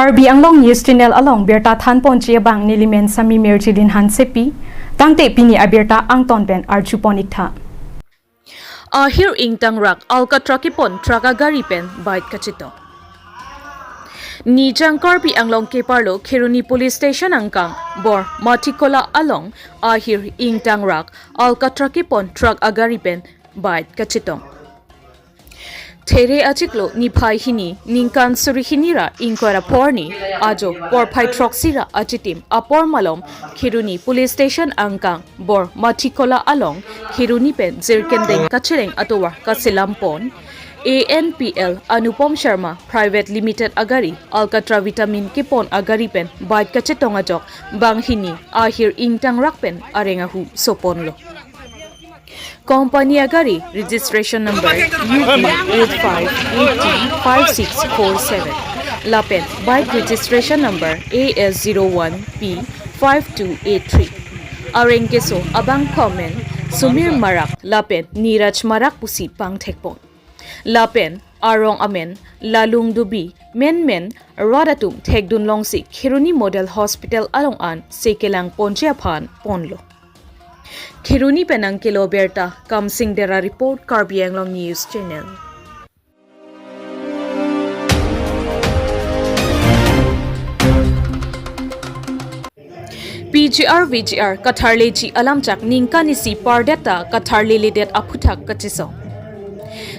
Karbi Anglong News Channel along Berta Than Ponchia Bang Nilimen Sami Merchilin Han Sepi Tangte Pini Aberta Angton Ben Archuponitha Ahir ing tangrak alkatrakipon tragagari pen bait kachito Nijang Karbi Anglong Keparlo Kiruni Police Station angkang bor matikola along ahir ing tangrak alkatrakipon tragagari pen bait kachito Tere achiklo ni phai hini ningkan suri hinira inkora porni ajo por phai troxira achitim apor malom khiruni police station angkang bor matikola along khiruni pen zirkendeng kacheleng atowa kasilampon ANPL Anupom Sharma Private Limited agari Alcatra Vitamin Kipon agari pen bait kachetong ajok banghini ahir ingtang rakpen arengahu soponlo Company agari registration number UE85805647 Lapen bike registration number AS01P5283 Areng keso abang komen Sumir Marak Lapen Niraj Marak pusi pang tekpon Lapen Arong Amen Lalung Dubi Men Radatum Tekdun Longsi Kiruni Model Hospital Along An Sekelang Ponchiaphan Ponlo Kiruni Penang Kilo Berta Kamsing Dera Report Karbi Anglong News Channel PGR VGR Katharleji Alamchak Ningkanisi Pardeta Katharle Lidet Aputhak kachesong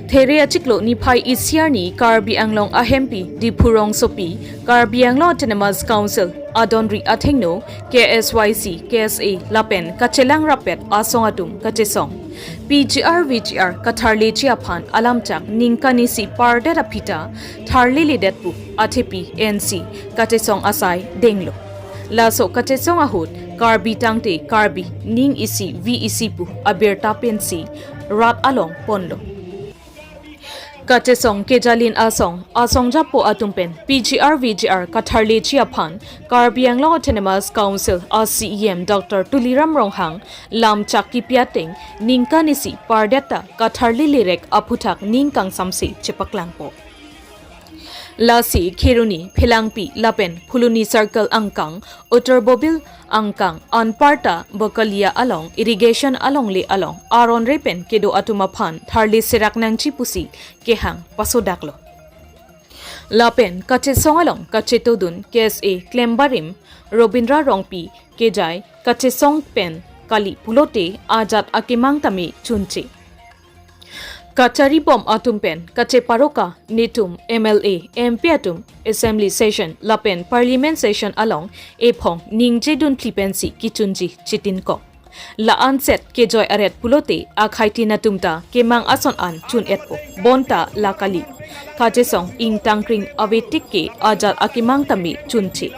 There achiklo ni phai isiarni Karbi Anglong ahempi Dipurong sopi Karbi Anglong Autonomous Council Adonri Athengno KSYC KSA Lapen Kachelang Rapet Asong atum kachesong PGR VGR Katharle Chiaphan Alamchak Ningkanisi Pardeta Pita Tharle Lidetpu Athepi NC Kachesong Asai Denglo Laso kachesong ahut Karbi tangte Karbi Ning isi VEC pu Aberta pensi Rat along ponlo Kachesong kejalin asong japo atumpen PGR VGR Katharle Chiaphan Karbi Anglong Autonomous Council RCEM Dr. Tuliram Ronghang Lam Chaki Piateng Ningkanisi Pardeta Katharle Lirek Aputhak Ningkang Samsi Chepaklangpo Lasi Kiruni Philangpi Lapen Phuluni Circle Angkang Uttar Bobil Angkang Anparta Bokalia along Irrigation along Aron Repen Kedo Atumaphan Tharli Sirak Nangchi Pusi Kehang Pasodaklo Lapen Kachesong along Kachetodun KSA Klembarim Robindra Rongpi Kejai Kachesong Pen Kali Pulote Ajat Akimang Tami Chunche Kachari Bom Atumpen, Kache Paroka, Nitum, MLA, MP Atum, Assembly Session, Lapen, Parliament Session along, Ephong, Ningje Dun Klipensi, Kichunji, Chitinko. La Anset, Kejoy Aret Pulote, Akhaiti Natumta, Kemang Ason An, Chun Etpo, Bonta, Lakali. Kachesong, Ing Tangkring, Avetikke, Ajal Akimang Tami, Chunchi.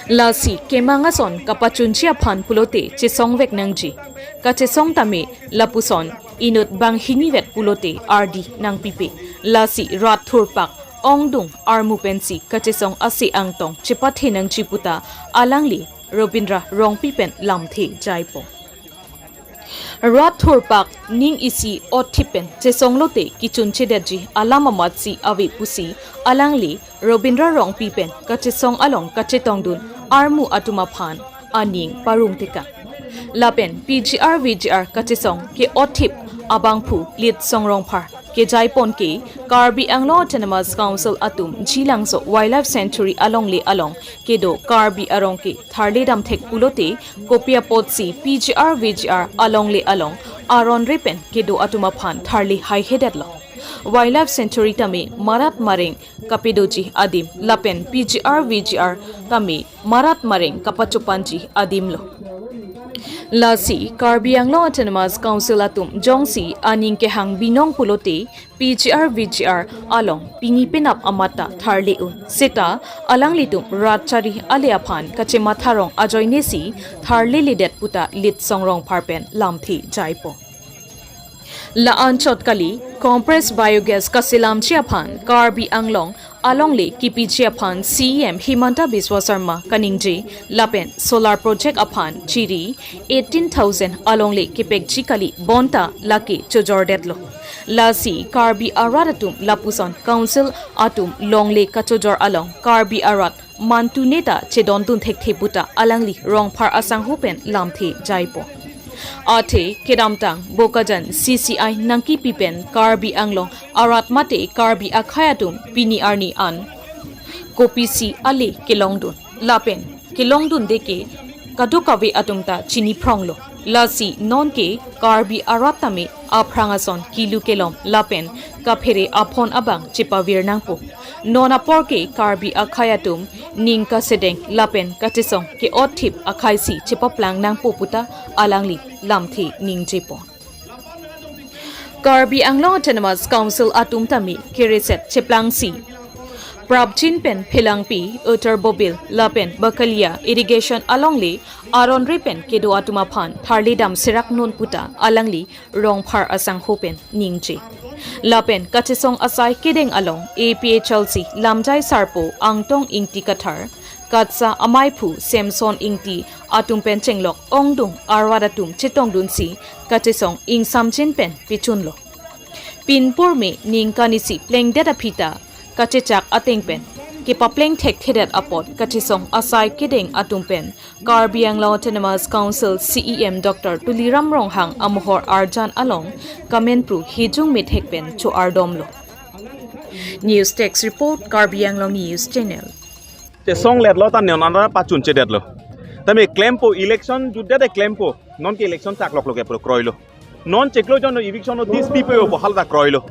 Lasi, Kemang Ason, Kapachunchia Pan Pulote, Chesong Vek Nangji. Kachesong Tami, Lapuson, Inut banghini vet pulote RD nang pipe lasi rat thurpak ongdung armupensi kachesong asi angtong chipathe nang chiputa alangli Robindra rongpipen lamthe jaipo rat thurpak ning isi othipen chesong lote kichun chedaji alamamatsi avi pusi alangli Robindra rongpipen kachesong along kachetongdun armu atumaphan aning parungtika Lapen PGR VGR kachesong ke othip abangphu lit songrong par ke jaipon ke Karbi Anglong Autonomous Council atum jilangso wildlife sanctuary along kedo Karbi arong ke Tharle dam thek pulote kopia potsi PGR VGR along Aron Repen kedo atumaphan Tharle high headed lo wildlife sanctuary tame marat mareng kapedoji adim Lapen PGR VGR tame marat mareng kapachupanji adim lo Lasi Karbi Anglong Autonomous Council atum jongsi aning kehang binong pulote PGR VGR along pinipinap amata Tharle un seta alang litum ratchari aleaphan kachematharong ajoinesi Tharle lidet puta lit songrong parpen lamthi jaipo laan chotkali compressed biogas kasilam chiaphan karbi anglong alongle kipi chiaphan CEM Himanta Biswa Sharma kaningji lapen solar project aphan chiri 18000 alongle kipek chikali bonta laki chojordetlo lasi karbi aradatum lapuson council atum longle kachojor along karbi arat mantuneta chedontun thektheputa alangli rongphar asang hupen lamthi jaipo Ate Kedamtang Bokajan CCI Nangki Pipen Karbi Anglong Arat Mate Karbi Akhayatum Pini Arni An Kopisi Ali Kilongdun Lapen Kilongdun Deke Kadukawe Atumta Chini Pronglo Lasi Nonke Karbi Aratame Aprangason Kilu Kelom Lapen Kaphere Apon Abang Chipavir Nangpo Nona Porke Karbi Akhayatum Ningka Sedeng Lapen Kachesong Ke Otip Akhaisi Chipaplang Nangpo Puta Alangli Lamthi Ningjepo Karbi Anglong Autonomous Council Atum Tami Kireset Chiplang Si Prabchin Pen Philangpi Utter Bobil Lapen Bakalia Irrigation Alongle Aron Ripen Kedo Atumaphan Tharli Dam Sirak Non Puta Alangli Rongphar Asang Hopen Ningje Lapen Kachesong Asai Kedeng Along APHLC Lamjai Sarpo Angtong Ingti Kathar Katsa Amaipu Samson Ingti Atumpen Chenglok Ongdung Arwadatum Chitongdun Si Kachesong Ing Samchin Pen Pichunlo Pinpur Me Ningkanisi Pleng Data Pita Kachechak Atengpen Kipapleng Tek Thedat Apot Kachesong Asai Kedeng Atumpen Karbi Anglong Autonomous Council CEM Dr. Tuliram Ronghang Amohor Arjan Along Kamenpru Hijung Mithekpen Chu Ardomlo News Text Report Karbi Anglong News Channel Song let lo tan neon anra pachun chedet lo tame claim po election judde de claim po non ke election tak lok loke pro kroilo non cheklo jon eviction no this people po halda kroilo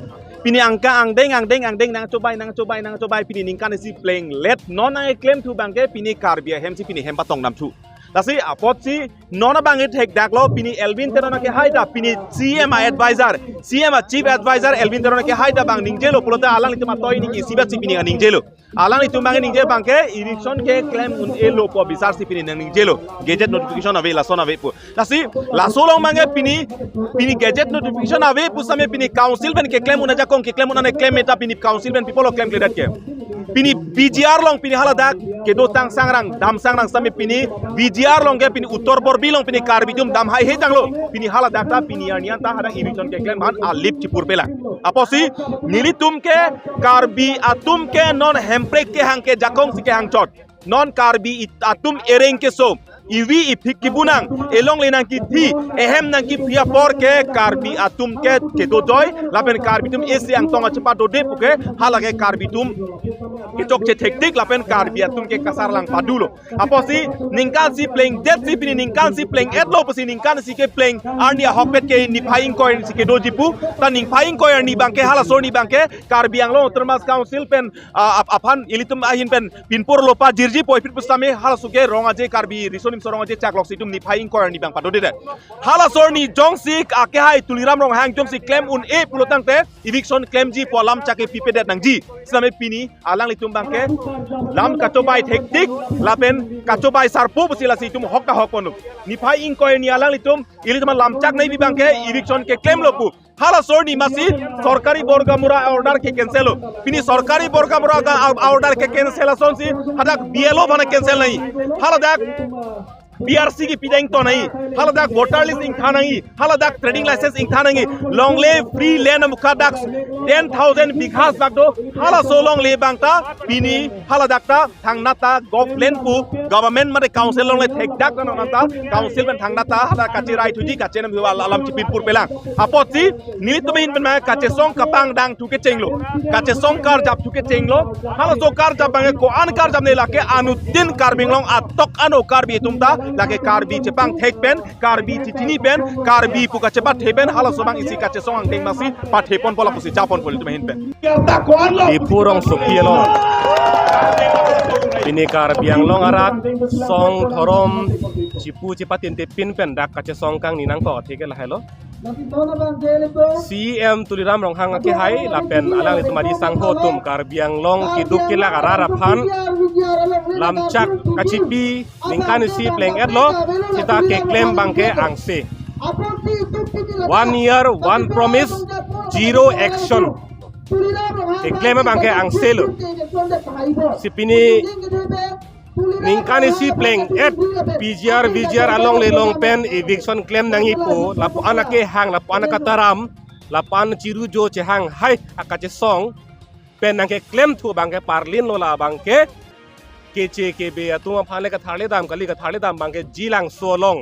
pini angka angdeng nang cobai pini ningkan si playing let non ang claim tu bangke pini karbia hem si pini hem patong nam thu lasi apot si nona bangi thek daklo pini Elvin terona ke haida pini CM advisor CM chief advisor Elvin terona ke haida bang ningjelo pulota alang ituma toy ni sibat si pini ningjelo alang itu bangi ningje bangke election ke claim un elo po bisar si pini ningjelo gadget notification ave lason ave pu lasi lasolong bangi pini gadget notification ave pu same pini council ben ke claim una jakong ke claim una ne claim eta pini council ben people claim kledat ke pini PGR long pini haladak ke do tang sangrang dam sangrang same pini VGR long ke pini uttor borbi long pini karbijum dam hai he tanglo pini haladak ta pini arnian ta hada election ke claim han alip chipur pela aposi nilitum ke karbi atum ke non hemprek ke hang ke jakong si ke hang chot non karbi atum areng keso iwi ipik kibunang elong lenang ki thi ehem nang ki pria por ke karbi atum ke do joy lapen karbitum esi ang tonga cepat do de puke halage karbitum ke chok che tektik lapen karbi atum ke kasar lang padulo aposi ningkan si playing dead si pini ningkan si playing etlo posi ningkan si ke playing arnia hokpet ke ni phaing coin si ke do jipu ta ning phaing coin ni bangke hala so ni bangke karbi anglo termas council pen aphan ilitum ahin pen pinpur lopa jirji poipit pusame hala suke ronga je karbi risonim sorong je chaklok situm ni phaing coin ni bang padode hala so ni jongsik ake hai tuliram rong hang jongsik claim un e pulotang te eviction claim ji polam chake pipedet nang ji same pini alang litum bangke lam kachobai tektik lapen kachobai sarpu pusila situm hokka hokonu ni phaing coin ni alang litum ilitum lam chak nei bangke eviction ke claim lopu hala sorni masi sorkari borgamura order ke cancel pini sorkari borgamura ka order ke cancellation si hadak BLO bana cancel nahi hala dak BRC की पिदाइंग तो नहीं हालादाक voter list इंग था नहीं हालादाक trading licence इंग था नहीं लॉन्गले free land मुखादाक 10,000 बिघास बागदो हाला सो लॉन्गले बांगता पिनी हालादाक ता थांगनाता गवर्नमेंट पु गवर्नमेंट माने काउंसिल लॉन्गले थेकदाक ननाता काउंसिल बन थांगनाता हादा काचे राय तुजी काचे नम आलम चिपिनपुर पेला अपोसी नित में हिन मा काचे सोंग कपांग दांग तुके चेंगलो काचे सोंग कार जाप तुके चेंगलो हाला सो कार जाप बांगे को आन कार जाप ने लाके अनुदिन कारबिंग लॉन्ग अतक अनो Karbi तुमता lagi karbi Jepang tekpen, karbi cicini pen, karbi puka cepat tepen, halau sobang isi kachesong ang ting masih pat tepon pola pusi japon poli tu mahin pen. Di purong sukielo, ini karbi yang long arat, song thorom, cipu cepatin tepin pen dak kachesong kang ninang ko teke lah hello. CM tuliram rong hang ke hai lapen alang itu madi sangho tum karbiang long kiduk kila kararapan lamcak kacipi ningkan si pleng etlo kita ke klaim bangke angse 1 year 1 promise 0 action claim bangke ang selo sipini ningkani si pleng at PGR VGR Alongle long pen eviction claim nangi po lapo anake hang lapo anaka taram lapan ciru jo che hang hai kachesong pen nangke claim thu bangke parlin lola bangke kece kebe atuma phale ka tharle dam kali ka tharle dam bangke jilang solong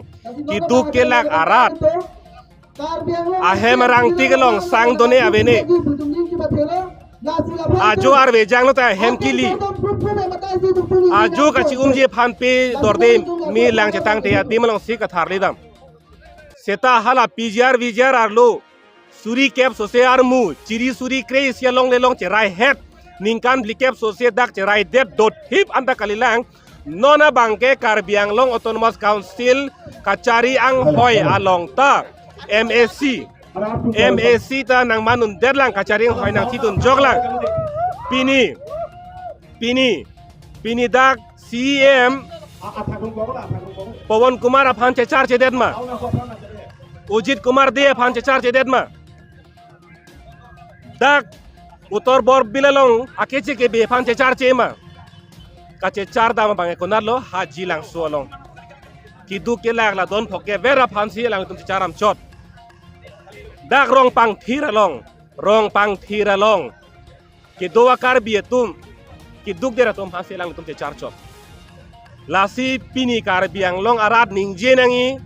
kiduk ke lak arat ahem rang tigelong sang done avene ajo ar vejang lo ta hem kili ajo ka chi umje phan pe dorde mi lang chetang te ati malong si ka tharle dam seta hala PGR VGR arlo suri kep sose armu chiri suri krei sialong lelong cherai het ningkan blikep sose dak cherai det dot hip anda kalilang nona bangke Karbiang Long Autonomous Council kachari ang hoy along ta MAC ta nang manun derlang kachari ang hoy nang titun joglang pini dak CM Pawan Kumar aphan chechar chedet ma Ujit Kumar de aphan chechar chedet ma dak utor bor bilalong akeche ke be phan chechar chema kache char dama bange konarlo haji lang sualong kidu ke lagla don phoke vera phan si lang tum charam chot dak rong pang thiralong kidu akar bietum kiduk dera tum phan si lang tum char chot lasi pini Karbiang Long arat ningje nangi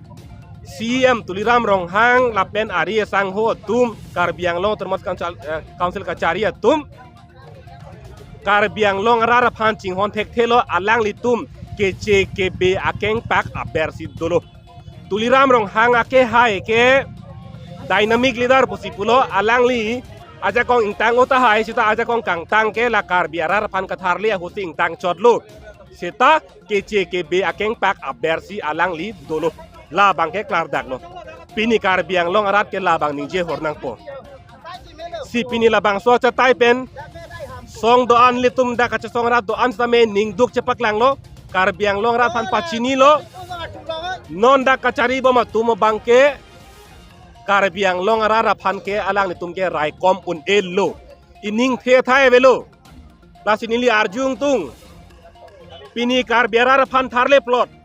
CM Tuliram Ronghang lapen ari sang ho tum Karbiang Long Autonomous Council kachari tum Karbiang Long rara phanching hon thek thelo alang litum kece kebe akeng pak abersi dolo Tuliram Ronghang ake hai ke dynamic leader posipulo alang li aja kong intang ota hai sita aja kong kang tang ke la Karbiarar phan katharli hosi intang chotlo sita kece kebe akeng pak abersi alang li dolo labang ke klar daklo pini Karbiang Long arat ke labang ningje hornang po si pini labang so cha tai pen song do an litum da kachesong rat do an same ning duk cepak lang lo Karbiang Long rat pan pachini lo non da kachari boma tumo bangke Karbiang Long arara pan ke alang litum ke rai kom un ello ining the thai velo lasinili arjung tung pini Karbiarar pan tharle plot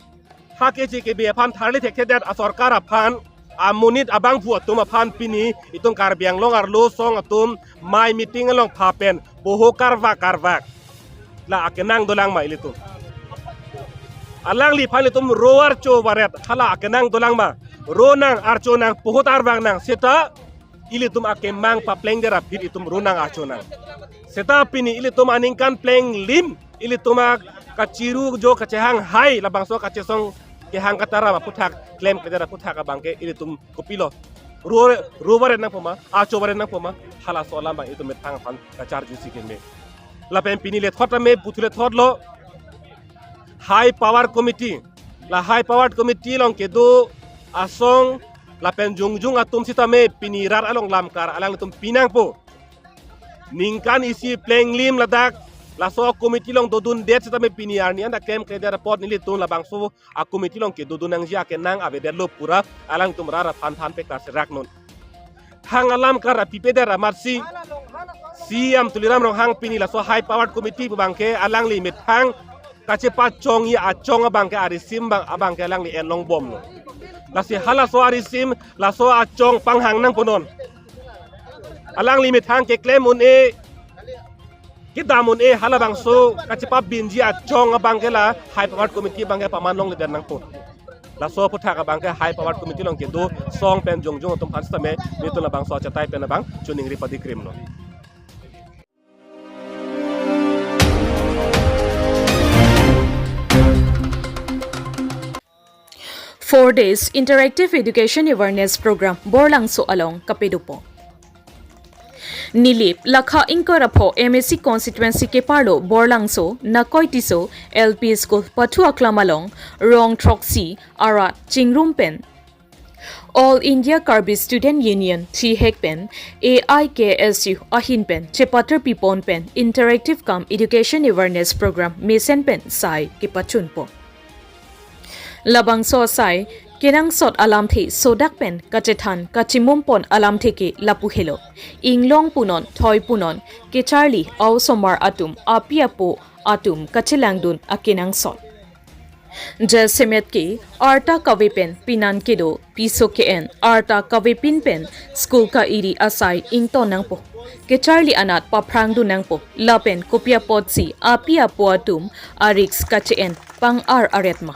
hake ke be phan tharli thek that asorkar aphan amunit abang puat tum aphan pini itong Karbiang Long arlo song atum mai meeting along phapen boho karvak la akenang dolang ma ilitu alang li phan litum roar cho waret khala akenang dolang ma ronang archo nang pohot arwang nang seta ilitum akemang papleng dera phit itum ronang archo nang seta pini ilitum aningkan pleng lim ilituma kaciru jo kachehang hai labang so kachesong ke hang katara aputhak claim kedara aputhak abangke ilitum kopilo ruware nang poma acho bare nang poma hala so lamba itu metang fan kachar jusi ke me la pem pini le thota me butule thotlo high power committee long ke do asong la pen jungjung atum sita me pinirar along lamkar alang tum pinang po ningkan isi pleng lim ladak la so committee long dodun det sita me piniar ni anda kem kedara pot ni litun labang so a committee long ke dodun nang ja ke nang abeder lo pura alang tum rara phan pe kar serak non hang alam kar pipedera marsi siam Tuliram Ronghang pini la so high powered committee bangke alang li mit hang kacepa chong ya achong abangke arisim bang abangke alang li enlong bom no la si hala so arisim la so achong panghang nang ponon alang li mit hang ke claim un e kidamun e hala bang so kacepa binji achong abangke la high powered committee bangke paman long le den nang pon la so puthak abangke high powered committee long ke do song pen jongjong tum phan stame ni to la bang so chatai pen bang chuning ri padi krim no 4 days interactive education awareness program Borlangso along Kapedupo. Nilip Lakha Inkorapho MSC constituency ke parlo Borlangso Nakoitiso LP school Pathua Klamalong Rong Troxi Arat Chingrumpen All India Karbi Student Union Hekpen AIKSU Ahinpen Chepater Pipon Pen Interactive Cum Education Awareness Program Mesen Pen Sai Kipachunpo Labang so sai Kenang sot alam the sodak pen kachethan kachimum pon alam the ke lapu helo inglong punon thoi punon ke charlie aw somar atum apiapo atum kachilangdun akenang sot Jasemet ke arta kavepen pinan kedo piso ke en arta kavepin pen school ka iri asai ingto nangpo ke charlie anat paprang du nangpo lapen kopia potsi apiapo atum arix kache en pang aretma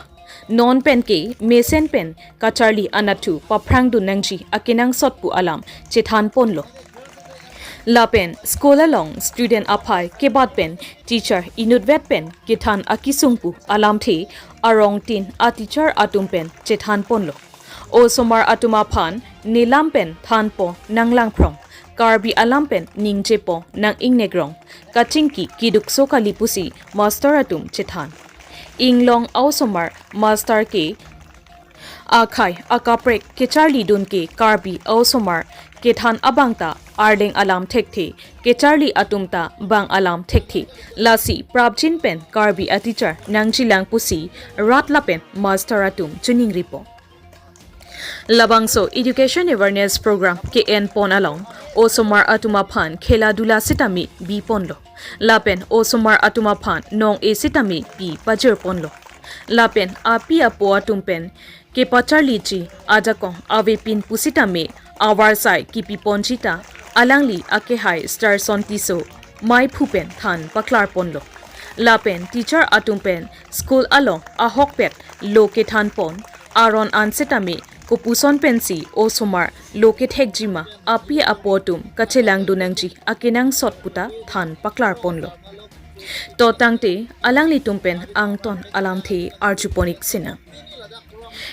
non pen ke mesen pen ka charlie anatu paprang du nangji akinang sotpu alam chethan ponlo Lapen school along student apai kebat pen teacher inudvet pen kithan akisungpu alam the arong tin a teacher atum pen chethan ponlo o somar atuma phan nilam pen than po nanglang phrong karbi alam pen ningche po nang ingnegrong kachingki kiduk sokali pusi master atum chethan inglong au somar master ke akhai akaprek ke charlie dun ke karbi au somar ke than abangta areng alam thekthi ke charlie atumta bang alam thekthi lasi prabjin pen karbi a teacher nangchilang pusi ratla pen master atum chuning ripo labangso education awareness program ke en pon along osomar atuma phan khela dula sitami bi ponlo lapen osomar atuma phan nong e sitami bi pajir ponlo lapen api apo atumpen ke pacharli chi ajakong ave pin pusitame awar sai kipi ponchita alangli ake hai star sontiso mai phupen than paklar ponlo lapen teacher atumpen school along ahok pet loke than pon aron ansitame kopuson pensi o somar loke thekjima api apotum kachelang dunangji akinang sotputa than paklar ponlo to tangte alangli tumpen angton alamthe arjuponik sina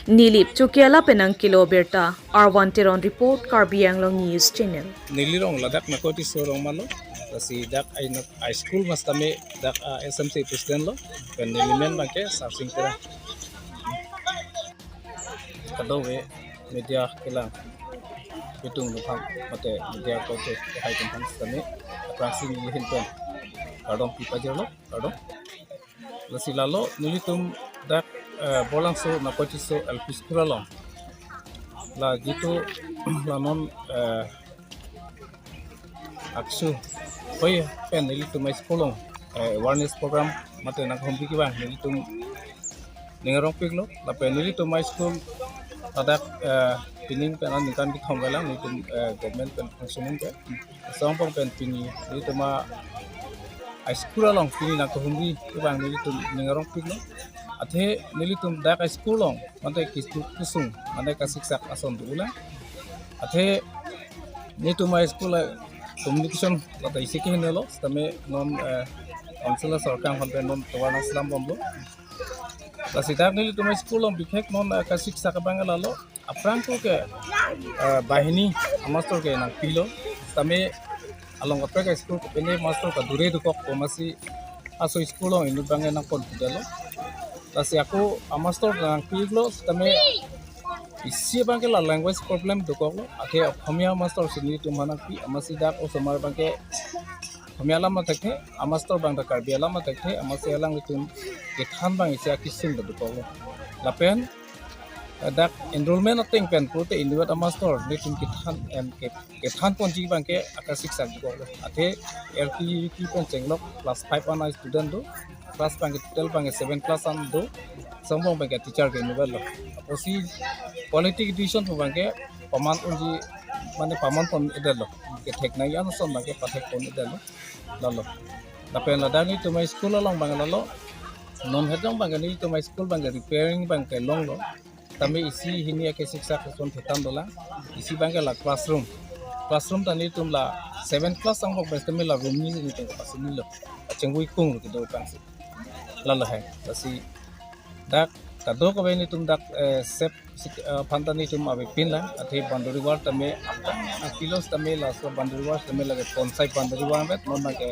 Nilip Chukiala Penang Kilo Berta R1 Teron Report Karbi Anglong News Channel Nilirong ladak na koti sorong malo kasi dak ay school mas tami dak SMC president lo kan nilimen bangke sarsing tera kadawe media kilang pitung lupang mate media kote hai tumpang tami atraksi nilihin pen kadong pipajer lo kadong lasi lalo nilitum dak bolang so na koti so alpiskura lo la gitu lanon aksu hoy pen nilitum mai sekolong awareness program mate na hombi ki bang nilitum ningarong piglo la pen nilitum mai school adak pining pen an nikan ki thonggalang nilitum government pen functioning ke songpong pen pini nilitum a school along pini na hombi ki bang nilitum ningarong piglo athe nilitum dak school long mate kisung mate kasiksak ason dula athe nitum school communication lata isike hinelo tame non council sarkang hampe non tawana slam bomlo la sidak nilitum school long bikhek non kasiksak bangalalo aprang ko ke bahini master ke nang pilo tame along apra school ko pene master ka dure dukok komasi aso school long inu bangen nang kon dalo Kasi ako amastor nang piglo tame isi bangke la language problem dokolo ake khomia master sini tumana pi amasida o somar bangke khomia lama takhe amastor bangda karbi lama takhe amase alang litum ke than bang isia kising dokolo lapen dak enrollment ateng pen prote individual amastor litum ke than ponji bangke akasik sak dokolo ate lp ki pen chenglok plus 5 on student do class bang total bang 7 class am do sambong bang teacher ke nivel lo osi quality edition ho bang paman unji mane paman pon edelo ke thekna yan son bang pathek pon edelo lalo lapen ladani to my school along bang lalo non hedong bang ni to my school bang repairing bang ke long lo tame isi hini ke siksa ke son thetan dola isi bang la classroom tani tum la 7 class ang bang tame la room ni ni te pasini lo chengui kung ke do bang lalo hai kasi dak kado ko beni tum dak sep phantani tum abe pinla athe banduri war tame kilos tame la so banduri war tame lage ponsai banduri war met non ke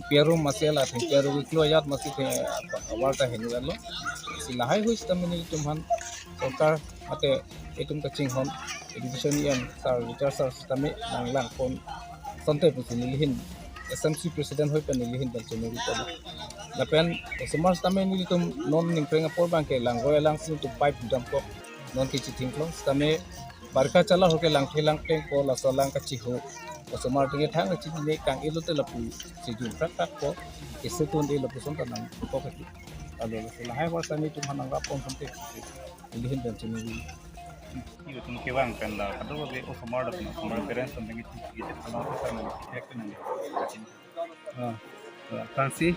peru masela peru kilo yat masi the war ta henu galo silahai huis tame ni tum han sarkar ate etum ka chinghon education yan sar sar tame nanglang kon sonte pusini lihin SMC president hoi pen lihin ban chemeri ko lapen semar tame ni tum non ning prenga por bang ke langoi lang sin tu pipe dam ko non ki chiting klo tame barka chala hoke langte langte ko la solang ka chi ho ko somar tinge thang chi ne kang ilo te lapu si jun prak tak ko isetun de lapu son tanam ko ka alo la hai war sami tu hanang ra pon samte lihin dan chini itu tuh kewang kan lah kadang lagi somar dah pun somar parents sampai gitu gitu kalau kita mau cek kan Francis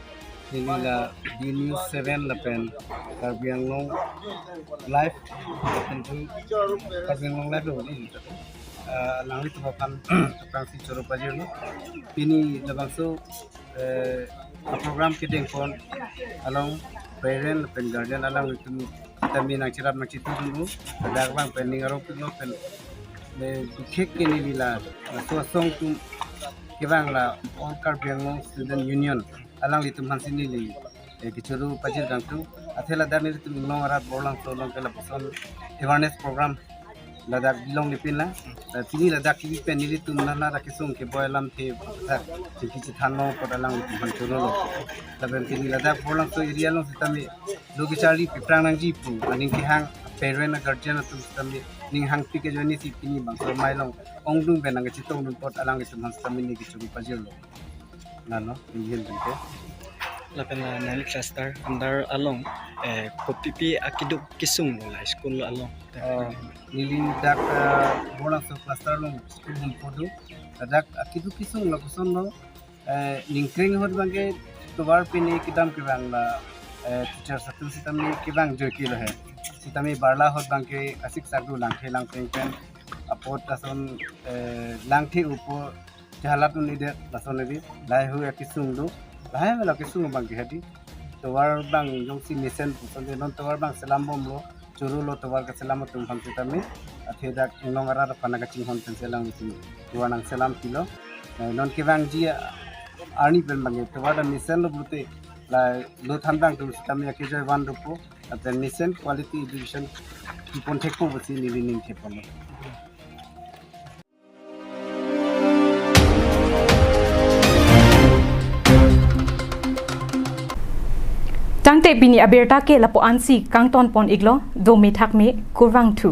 ini la di news 7 la pen Karbiang Long live tentu Karbiang Long live lo ini lang itu bukan Francis coro pajero ini dalam so program kita pun along parent pen guardian along itu kami nak cerap macam itu dulu ada orang pending orang tu pen kek ini bila asong tu kebang la all Karbiang Long student union alang litum hansini li kichuru pajir gangtu athela darni litum long arat bolang solong kala person awareness program ladak bilong lipin la tini ladak ki pen litum nana rakisung ke boilam the tak ki thano podalang litum hansuro lo laben tini ladak bolang so area lo sitami logichari pipranang ji pu aning ki hang parent guardian tu sitami ning hang pi ke joni si pini bang so mailong ongdung benang ke chitong nun pot alang litum hansami ni kichuru pajir lo nano ingin binte lapen nani cluster andar along kopipi akiduk kisung la school along nili dak bola so cluster long school hum podu dak akiduk kisung la kuson lo ningkring hot bange tobar pini kidam ke bangla teacher satu sitami kibang joki lo hai sitami barla hot bange asik sagdu langke langpeng pen apot ason langke upo jahalat unide lasonedi lai hu akisung do lai mela kisung bang hadi towar bang jong si mission pusonde non towar bang selam bom lo churu lo towar ka selam tum ham sitami atheda nong ara pana ka ching hon selang itu tuanang selam kilo non ki bang ji arni pen bang towar da mission lo brute la lo thandang tu sitami akijoi wan rupo at mission quality education ki pon thekpo busi nilinin thepolo Tangte bini aberta ke lapo ansi kang ton pon iglo do me thak me kurwang thu